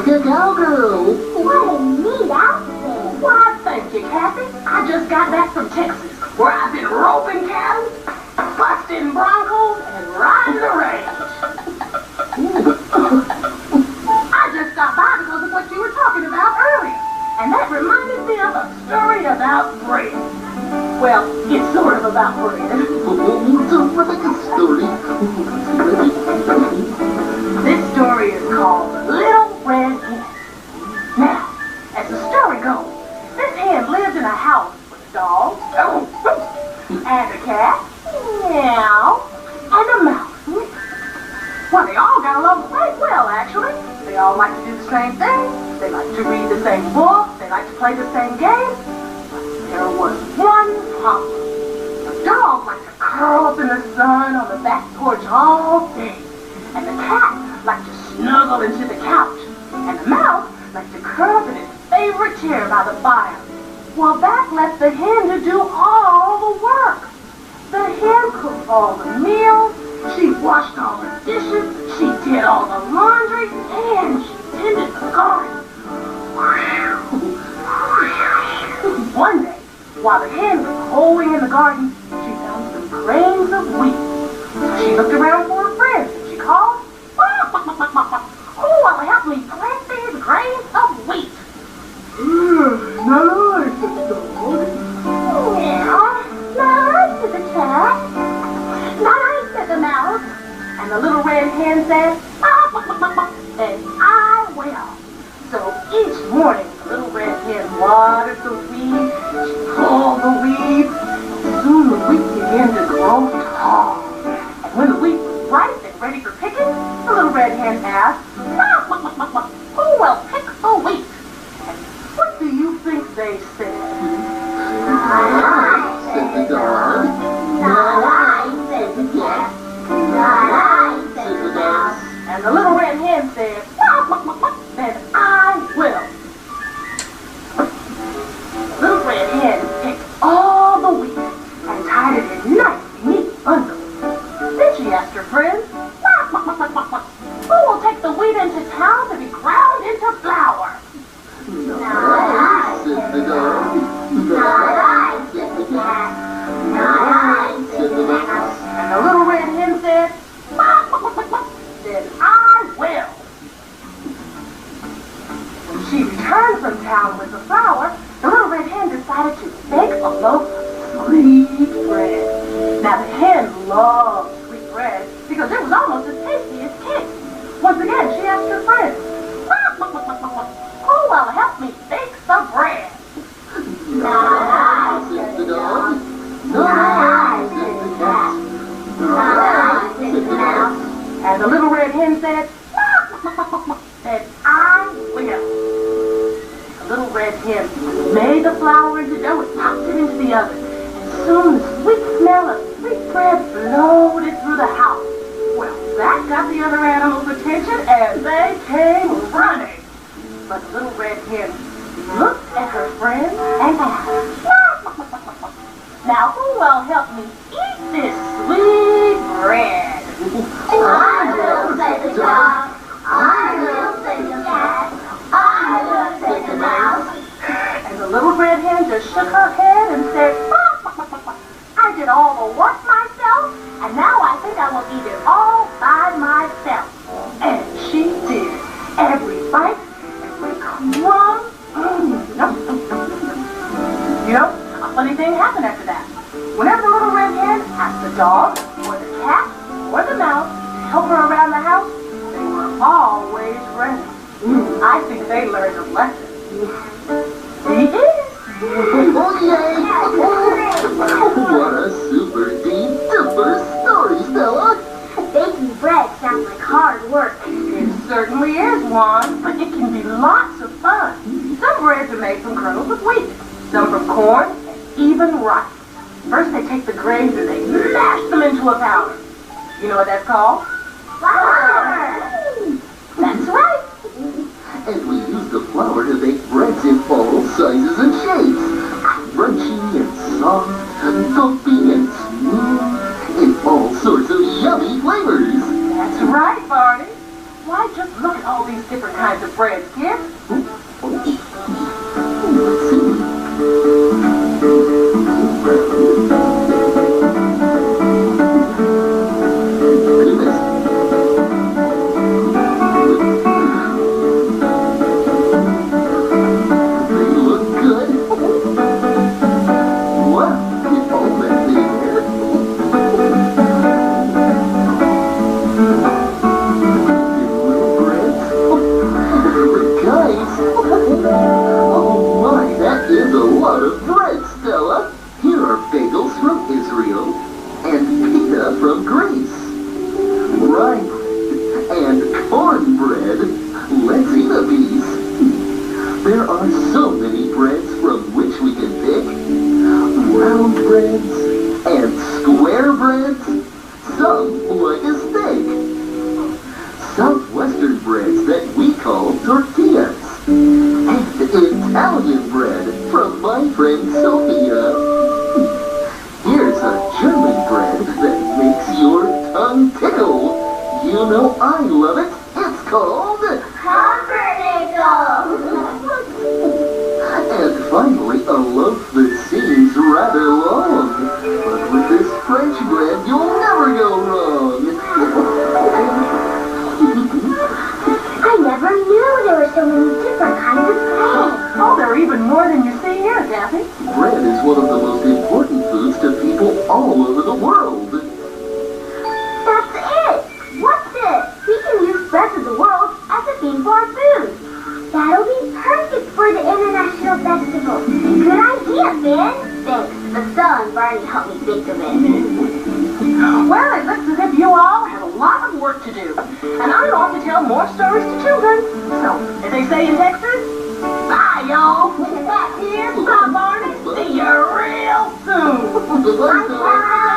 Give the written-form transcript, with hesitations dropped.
Cowgirl. What a neat outfit. Why, thank you, Kathy. I just got back from Texas, where I've been roping cattle, busting broncos, and riding the range. I just stopped by because of what you were talking about earlier, and that reminded me of a story about bread. Well, it's sort of about bread. Terrific story. This story is called Little Red Hen. Now, as the story goes, this hen lived in a house with dogs, and a cat, meow, and a mouse. Well, they all got along quite well, actually. They all like to do the same thing. They like to read the same book. They like to play the same game. But there was one problem. The dog liked to curl up in the sun on the back porch all day. And the cat liked to snuggle into the couch. And the mouse liked to curl up in his favorite chair by the fire. Well, that left the hen to do all the work. The hen cooked all the meals. She washed all the dishes, she did all the laundry, and she tended the garden. One day, while the hen was hoeing in the garden, she found some grains of wheat. So she looked around for her friends and she called, "Who will help me plant these grains of wheat?" Not I, said the dog. Not I, said the cat. Not I, said the mouse. And the little red hen said, "And I will." So each morning, the little red hen watered the wheat, she pulled the weeds, and soon the wheat began to grow tall. And when the wheat was ripe and ready for picking, the little red hen asked, "Who will pick the wheat?" And what do you think they said? Not I, said the dog. Not I, said the cat. Not I, said the mouse. And the little red hen said, "Then I will." The little red hen picked all the wheat and tied it in nice, neat bundles. Then she asked her friends, "Who will take the wheat into town to be ground into flour?" Not I, said the dog. Not I, said the cat. Not I, said the mouse. And the little red hen said, "Then I will." When she returned from town with the flour, the little red hen decided to bake a loaf of sweet bread. Now the hen loved sweet bread because it was almost as tasty as cake. Once again, she asked her friends, "Who will help me bake the bread?" Not I, said the dog. Not I, said the cat. Not I, said the mouse. And the little red hen said, "Then I will." The little red hen made the flour into dough and popped it into the oven. And soon the sweet smell of sweet bread floated through the house. Well, that got the other animals' attention and they came running. But the little red hen looked at her friend and asked, "Now who will help me eat this sweet bread?" I will, said the dog. I will, said the cat. I will, said the mouse. And the little red hen just shook her head and said, "I did all the work myself, and now I think I will eat it all by myself." And she did. Every bite, every crumb. You know, a funny thing happened after that. Whenever the little red hen asked the dog, or the cat, or the mouse to help her around the house, they were always ready. I think they learned a lesson. See it? Oh, yay! What a super duper story, Stella! Baking bread sounds like hard work. It certainly is, Juan, but it can be lots of fun. Some breads are made from kernels of wheat, some from corn, and even rice. First they take the grains and they mash them into a powder. You know what that's called? Flour! That's right. And we use the flour to bake breads in all sizes and shapes. Crunchy and soft, fluffy and smooth, in all sorts of yummy flavors. That's right, Barney. Why, just look at all these different kinds of bread, Skip? Let's see. Goodness. They look good. Wow, get all that in there. Little breads. Guys. Oh my, that is a lot of bread, Stella. Here are bagels from Israel and pita from Greece. Rye bread and cornbread. Let's eat a piece. There are so many breads from which we can pick. Round breads and square breads. Some like a steak. Southwestern breads that we call tortillas. And Italian bread from my friend Sophia. Here's a German bread that makes your tongue tickle. You know I love it. It's called... Pumpernickel. And finally, a loaf that seems rather long. But with this French bread, you'll never go wrong. I never knew there were so many different kinds of bread. Oh, there are even more than you see here, Daffy. Bread is one of the most important foods to people all over the world. That's it. What's it? We can use bread of the world as a theme for our food. That'll be perfect for the International Festival. Good idea, Ben. Thanks. The sun Barney helped me think of it. Well, it looks as if you all have a lot of work to do. And I'm off to tell more stories to children. So, as they say in Texas, bye, y'all. Back here, bye, Barney. See you real soon. Bye,